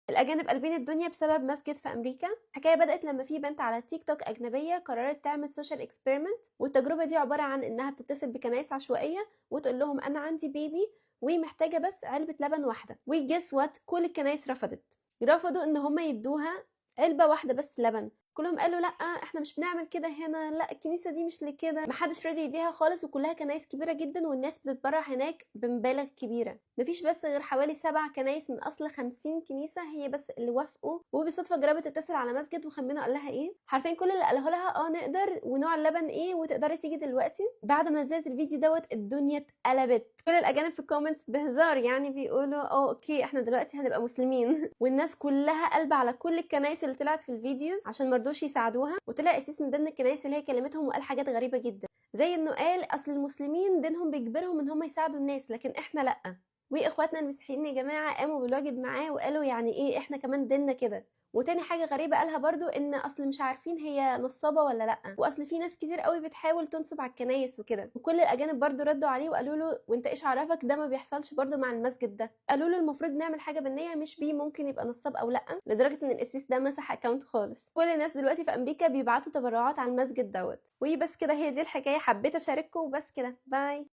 الأجانب قلبين الدنيا بسبب مسجد في أمريكا. الحكاية بدأت لما في بنت على تيك توك أجنبية قررت تعمل سوشيال اكسبيرمنت، والتجربة دي عبارة عن إنها بتتصل بكنائس عشوائية وتقول لهم أنا عندي بيبي ومحتاجة بس علبة لبن واحدة، وجس وات كل الكنائس رفضوا إن هما يدوها علبة واحدة بس لبن. كلهم قالوا لا احنا مش بنعمل كده هنا، لا الكنيسة دي مش لكده، محدش راضي يديها خالص، وكلها كنايس كبيرة جدا والناس بتتبرع هناك بمبالغ كبيرة. مفيش بس غير حوالي 7 كنايس من اصل 50 كنيسة هي بس اللي وافقوا. وبالصدفة جربت تتصل على مسجد وخمنوا قال لها ايه، حرفيا كل اللي قاله لها نقدر، ونوع اللبن ايه، وتقدري تيجي دلوقتي. بعد ما نزلت الفيديو دوت الدنيا اتقلبت، كل الاجانب في الكومنتس بهزار يعني بيقولوا اوكي احنا دلوقتي هنبقى مسلمين والناس كلها قلب على كل الكنايس اللي طلعت في الفيديوز عشان مرضوش يساعدوها. وطلع قسيس من ضمن الكنايس اللي هي كلمتهم وقال حاجات غريبة جدا، زي انه قال اصل المسلمين دينهم بيجبرهم ان هم يساعدوا الناس لكن احنا لا. واخواتنا المسيحيين يا جماعه قاموا بالواجب معاه وقالوا يعني ايه احنا كمان ديننا كده. وتاني حاجه غريبه قالها برضو ان اصل مش عارفين هي نصابه ولا لا، واصل في ناس كتير قوي بتحاول تنصب على الكنايس وكده. وكل الاجانب برضو ردوا عليه وقالوا له وانت ايش عرفك ده ما بيحصلش برضو مع المسجد ده. قالوا له المفروض نعمل حاجه بالنيه مش بيه ممكن يبقى نصاب او لا، لدرجه ان القسيس ده مسح اكونت خالص. كل الناس دلوقتي في امريكا بيبعتوا تبرعات على المسجد دوت. وبس كده، هي دي الحكايه، حبيت اشارككم وبس كده، باي.